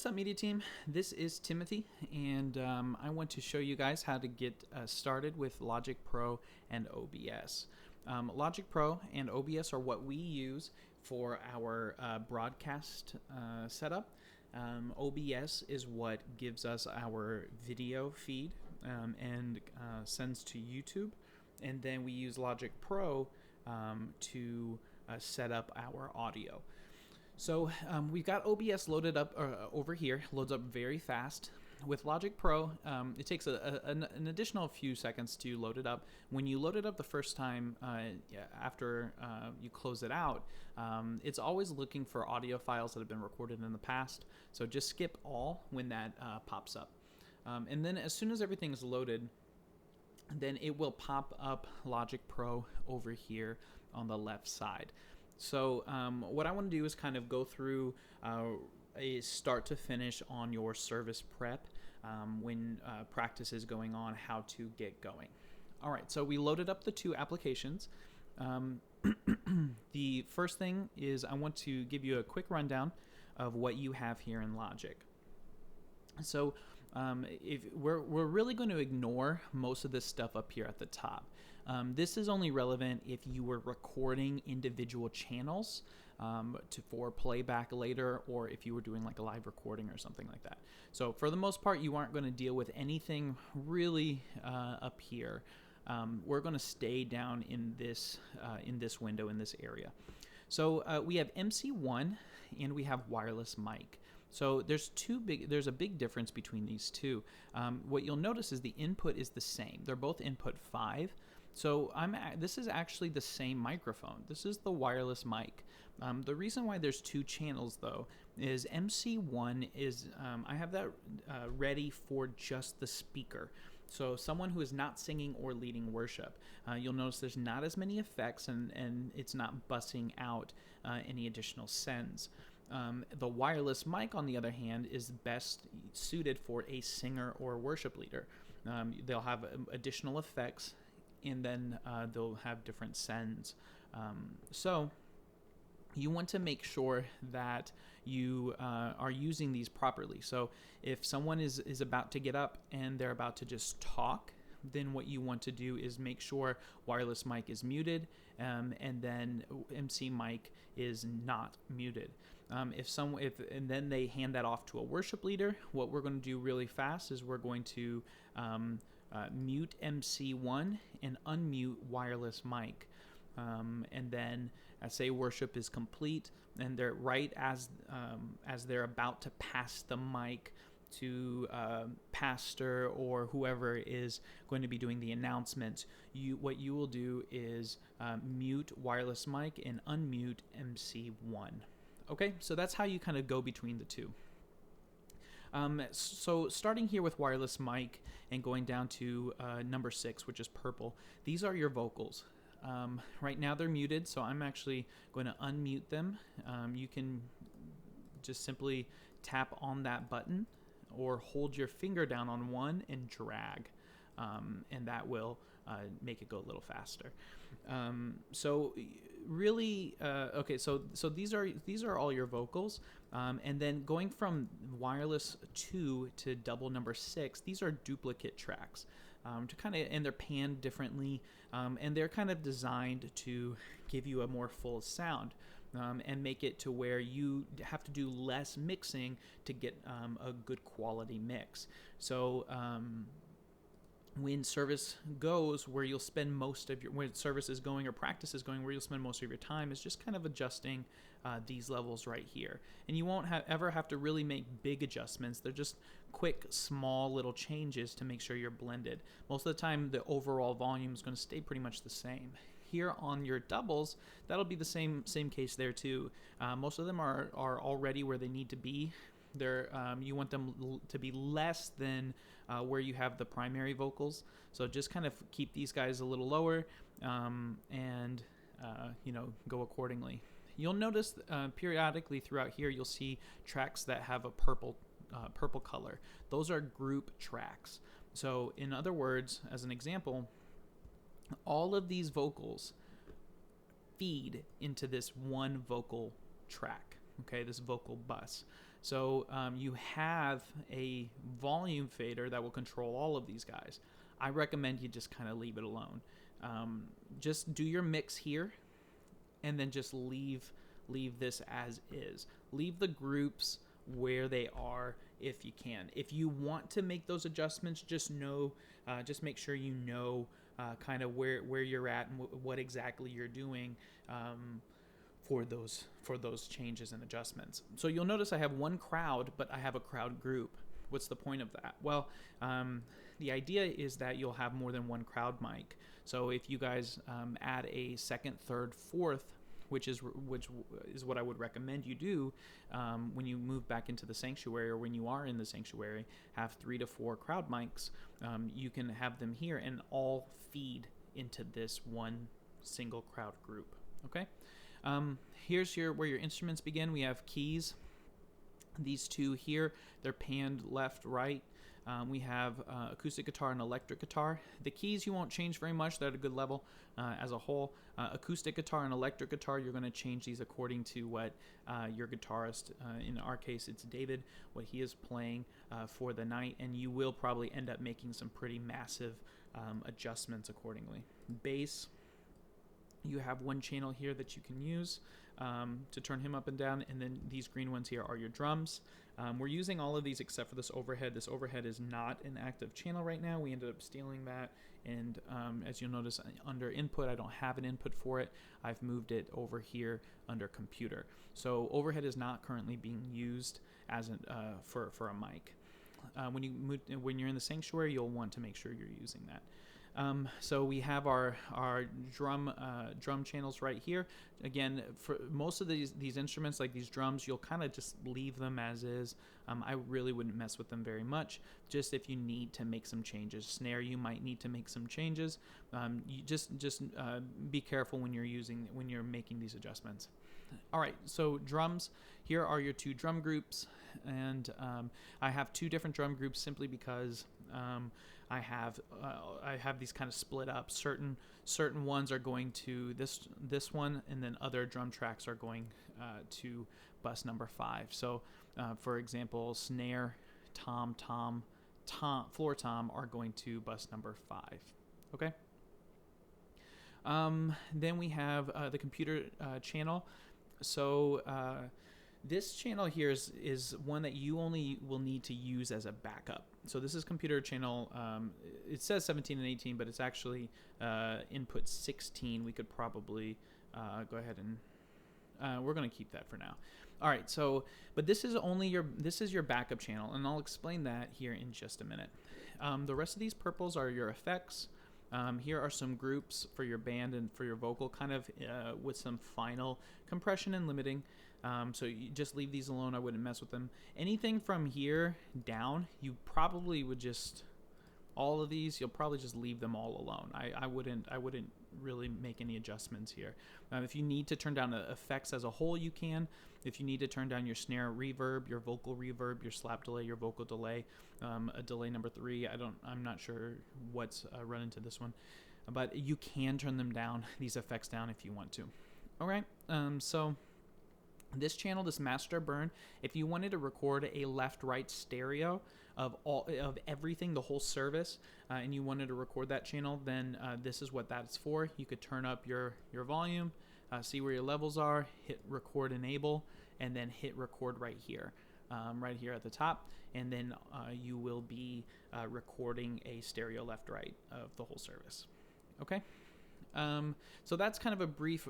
What's up, media team? This is Timothy, and I want to show you guys how to get started with Logic Pro and OBS. Logic Pro and OBS are what we use for our broadcast setup. OBS is what gives us our video feed and sends to YouTube, and then we use Logic Pro to set up our audio. So we've got OBS loaded up over here, loads up very fast. With Logic Pro, it takes an additional few seconds to load it up. When you load it up the first time after you close it out, it's always looking for audio files that have been recorded in the past. So just skip all when that pops up. And then as soon as everything's loaded, then it will pop up Logic Pro over here on the left side. So what I want to do is kind of go through a start to finish on your service prep when practice is going on, how to get going. All right, so we loaded up the two applications. The first thing is I want to give you a quick rundown of what you have here in Logic. So if we're really going to ignore most of this stuff up here at the top. This is only relevant if you were recording individual channels for playback later, or if you were doing like a live recording or something like that. So for the most part, you aren't going to deal with anything really up here. We're going to stay down in this window, in this area. So we have MC1 and we have wireless mic. So there's a big difference between these two. What you'll notice is the input is the same. They're both input 5. So this is actually the same microphone. This is the wireless mic. The reason why there's two channels though is MC1 is, I have that ready for just the speaker. So someone who is not singing or leading worship. You'll notice there's not as many effects and it's not bussing out any additional sends. The wireless mic, on the other hand, is best suited for a singer or worship leader. They'll have additional effects, and then they'll have different sends. So you want to make sure that you are using these properly. So if someone is about to get up and they're about to just talk, then what you want to do is make sure wireless mic is muted, and then MC mic is not muted. And then they hand that off to a worship leader, what we're going to do really fast is we're going to mute MC1 and unmute wireless mic. And then say worship is complete, and they're right as they're about to pass the mic to pastor or whoever is going to be doing the announcement, what you will do is mute wireless mic and unmute MC1. Okay, so that's how you kind of go between the two. So starting here with wireless mic and going down to number 6, which is purple, these are your vocals. Right now they're muted, so I'm actually going to unmute them. You can just simply tap on that button or hold your finger down on one and drag, and that will make it go a little faster. So really, okay, so these are all your vocals, and then going from wireless 2 to double number 6, these are duplicate tracks. And they're panned differently, and they're kind of designed to give you a more full sound. And make it to where you have to do less mixing to get a good quality mix. So when service goes, where you'll spend most of your, when service is going or practice is going, where you'll spend most of your time is just kind of adjusting these levels right here. And you won't ever have to really make big adjustments. They're just quick, small little changes to make sure you're blended. Most of the time, the overall volume is going to stay pretty much the same. Here on your doubles, that'll be the same case there too. Most of them are already where they need to be. You want them to be less than where you have the primary vocals. So just kind of keep these guys a little lower, and go accordingly. You'll notice periodically throughout here, you'll see tracks that have a purple color. Those are group tracks. So in other words, as an example, all of these vocals feed into this one vocal track, okay, this vocal bus. So you have a volume fader that will control all of these guys. I recommend you just kind of leave it alone. Just do your mix here, and then just leave this as is. Leave the groups where they are if you can. If you want to make those adjustments, just make sure you know kind of where you're at and what exactly you're doing for those changes and adjustments. So you'll notice I have one crowd, but I have a crowd group. What's the point of that? Well, the idea is that you'll have more than one crowd mic. So if you guys add a second, third, fourth, which is what I would recommend you do when you move back into the sanctuary, or when you are in the sanctuary, have 3 to 4 crowd mics. You can have them here and all feed into this one single crowd group. Okay. Here's where your instruments begin. We have keys. These two here, they're panned left, right. We have acoustic guitar and electric guitar. The keys you won't change very much. They're at a good level as a whole. Acoustic guitar and electric guitar, you're going to change these according to what your guitarist, in our case it's David, what he is playing for the night, and you will probably end up making some pretty massive adjustments accordingly. Bass, you have one channel here that you can use to turn him up and down, and then these green ones here are your drums. We're using all of these except for this overhead. This overhead is not an active channel right now. We ended up stealing that, and as you'll notice under input, I don't have an input for it. I've moved it over here under computer. So overhead is not currently being used as for a mic. When you're in the sanctuary, you'll want to make sure you're using that. So we have our drum channels right here. Again, for most of these instruments, like these drums, you'll kind of just leave them as is. I really wouldn't mess with them very much. Just if you need to make some changes. Snare, you might need to make some changes. You just be careful when you're making these adjustments. All right, so drums. Here are your 2 drum groups, and I have 2 different drum groups simply because I have these kind of split up. Certain ones are going to this one, and then other drum tracks are going to bus number 5. So, for example, snare, tom, floor tom are going to bus number 5. Okay. Then we have the computer channel. So this channel here is one that you only will need to use as a backup. So this is computer channel, it says 17 and 18, but it's actually input 16. We could probably go ahead and, we're going to keep that for now. All right, so, but this is your backup channel, and I'll explain that here in just a minute. The rest of these purples are your effects. Here are some groups for your band and for your vocal, kind of with some final compression and limiting. So you just leave these alone. I wouldn't mess with them. Anything from here down, you probably would just, all of these, you'll probably just leave them all alone. I wouldn't really make any adjustments here. If you need to turn down the effects as a whole, you can. If you need to turn down your snare reverb, your vocal reverb, your slap delay, your vocal delay, a delay number 3, I'm not sure what's run into this one, but you can turn them down, these effects down, if you want to. All right, so this channel, this master burn, if you wanted to record a left-right stereo of everything, the whole service, and you wanted to record that channel, then this is what that's for. You could turn up your volume, see where your levels are, hit record enable, and then hit record right here at the top, and then you will be recording a stereo left-right of the whole service. Okay. So that's kind of a brief,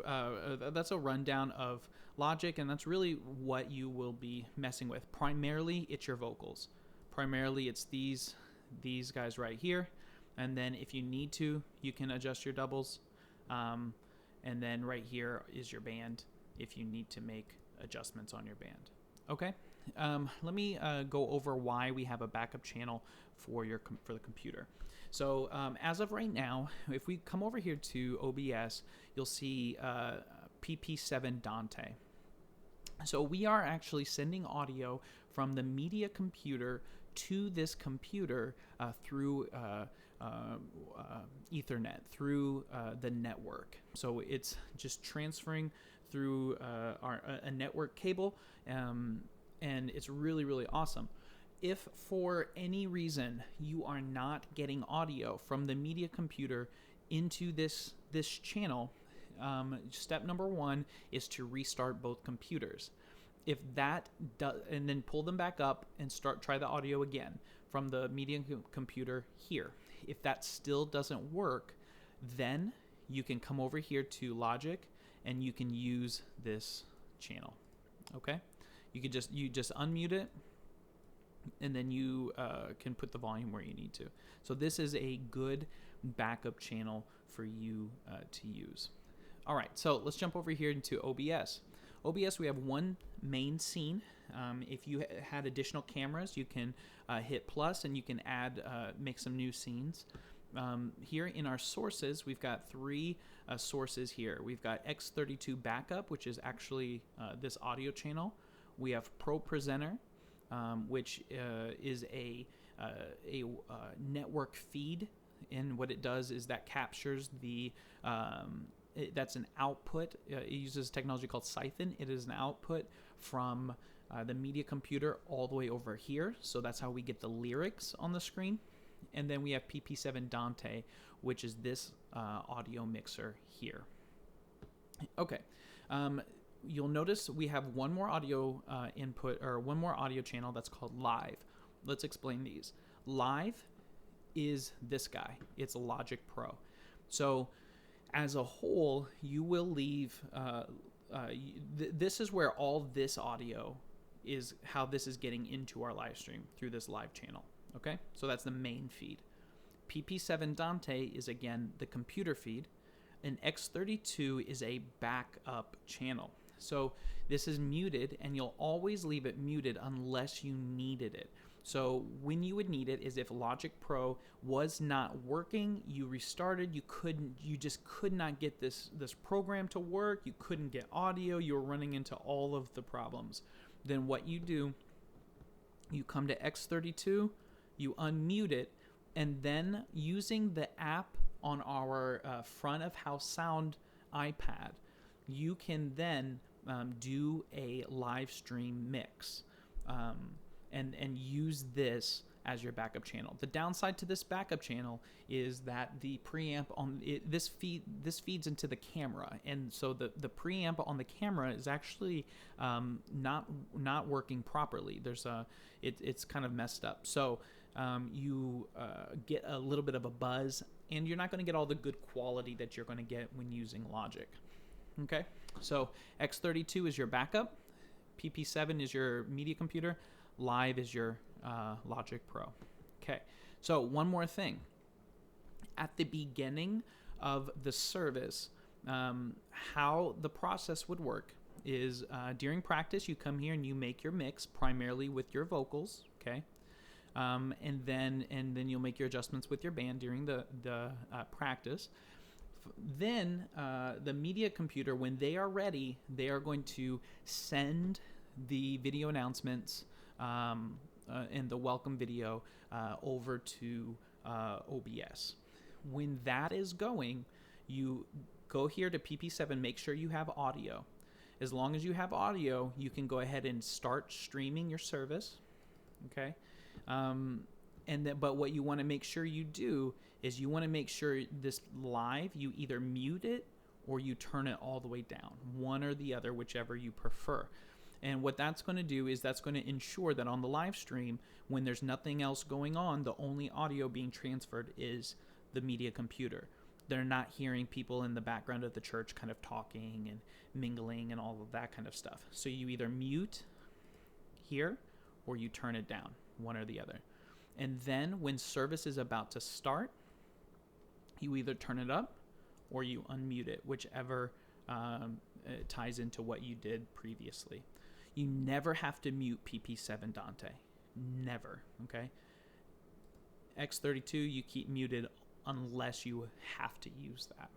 that's a rundown of Logic, and that's really what you will be messing with. Primarily, it's your vocals. Primarily, it's these guys right here, and then if you need to, you can adjust your doubles, and then right here is your band if you need to make adjustments on your band. Okay, let me go over why we have a backup channel for the computer. So as of right now, if we come over here to OBS, you'll see PP7 Dante. So we are actually sending audio from the media computer to this computer through Ethernet, through the network. So it's just transferring through a network cable. and it's really, really awesome. If for any reason you are not getting audio from the media computer into this channel, step number one is to restart both computers. If that does, and then pull them back up and try the audio again from the media computer here. If that still doesn't work, then you can come over here to Logic and you can use this channel. Okay, you just unmute it, and then you can put the volume where you need to. So this is a good backup channel for you to use. All right, so let's jump over here into OBS. OBS, we have one main scene. If you had additional cameras, you can hit plus and you can add, make some new scenes. Here in our sources, we've got three sources here. We've got X32 backup, which is actually this audio channel. We have Pro Presenter, which is a network feed, and what it does is that captures the that's an output. It uses technology called Siphon. It is an output from the media computer all the way over here, so that's how we get the lyrics on the screen. And then we have PP7 Dante, which is this audio mixer here. Okay. You'll notice we have one more audio input, or one more audio channel that's called Live. Let's explain these. Live is this guy. It's Logic Pro. So as a whole, you will leave, this is where all this audio is, how this is getting into our live stream through this live channel. Okay, so that's the main feed. PP7 Dante is, again, the computer feed, and X32 is a backup channel. So this is muted, and you'll always leave it muted unless you needed it. So when you would need it is if Logic Pro was not working, you restarted, you just could not get this program to work, you couldn't get audio, you were running into all of the problems. Then what you do, you come to X32, you unmute it, and then using the app on our front of house sound iPad, you can then do a live stream mix and use this as your backup channel. The downside to this backup channel is that the preamp on it, this feeds into the camera, and so the preamp on the camera is actually not working properly. There's it's kind of messed up. So you get a little bit of a buzz, and you're not going to get all the good quality that you're going to get when using Logic. Okay, so X32 is your backup, PP7 is your media computer, Live is your Logic Pro. Okay, so one more thing. At the beginning of the service, how the process would work is during practice, you come here and you make your mix primarily with your vocals, okay? And then you'll make your adjustments with your band during the practice. Then the media computer, when they are ready, they are going to send the video announcements and the welcome video over to OBS. When that is going, you go here to PP7, make sure you have audio. As long as you have audio, you can go ahead and start streaming your service, okay? But what you want to make sure you do is you want to make sure this live, you either mute it or you turn it all the way down, one or the other, whichever you prefer. And what that's going to do is that's going to ensure that on the live stream, when there's nothing else going on, the only audio being transferred is the media computer. They're not hearing people in the background of the church kind of talking and mingling and all of that kind of stuff. So you either mute here or you turn it down, one or the other. And then when service is about to start, you either turn it up or you unmute it, whichever ties into what you did previously. You never have to mute PP7 Dante. Never, okay? X32, you keep muted unless you have to use that.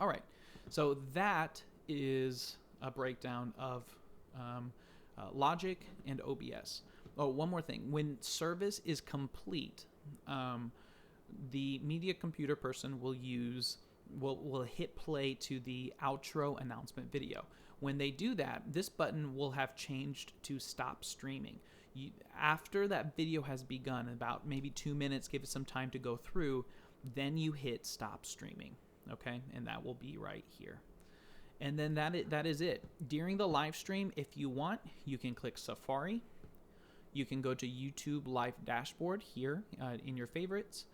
All right, so that is a breakdown of Logic and OBS. Oh, one more thing. When service is complete, the media computer person will hit play to the outro announcement video. When they do that, this button will have changed to stop streaming. After that video has begun, about maybe 2 minutes, give it some time to go through, then you hit stop streaming, okay? And that will be right here. And then that is it. During the live stream, if you want, you can click Safari. You can go to YouTube Live Dashboard here in your favorites.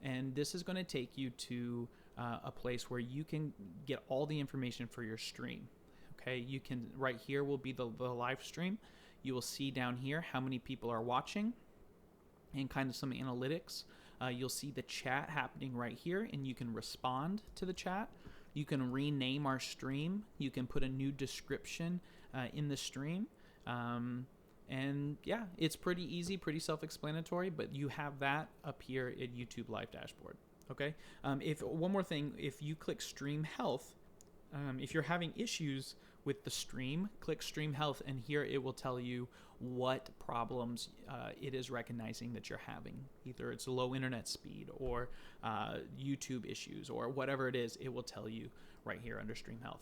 And this is going to take you to a place where you can get all the information for your stream. Okay, you can, right here will be the live stream. You will see down here how many people are watching and kind of some analytics. You'll see the chat happening right here, and you can respond to the chat. You can rename our stream. You can put a new description in the stream. And yeah, it's pretty easy, pretty self-explanatory, but you have that up here at YouTube Live Dashboard. Okay. One more thing, if you click Stream Health, if you're having issues with the stream, click Stream Health, and here it will tell you what problems it is recognizing that you're having. Either it's low internet speed or YouTube issues or whatever it is, it will tell you right here under Stream Health.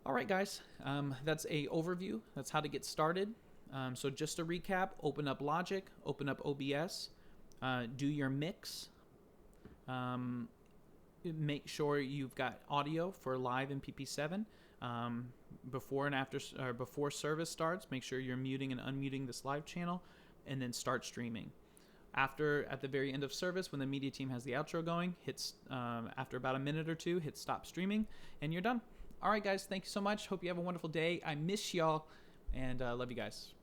All right, guys, that's a overview. That's how to get started. So just to recap, open up Logic, open up OBS, do your mix. Make sure you've got audio for live in PP7. Before and after, or before service starts, make sure you're muting and unmuting this live channel, and then start streaming. At the very end of service, when the media team has the outro going, after about a minute or two, hit stop streaming, and you're done. All right, guys, thank you so much. Hope you have a wonderful day. I miss y'all, and love you guys.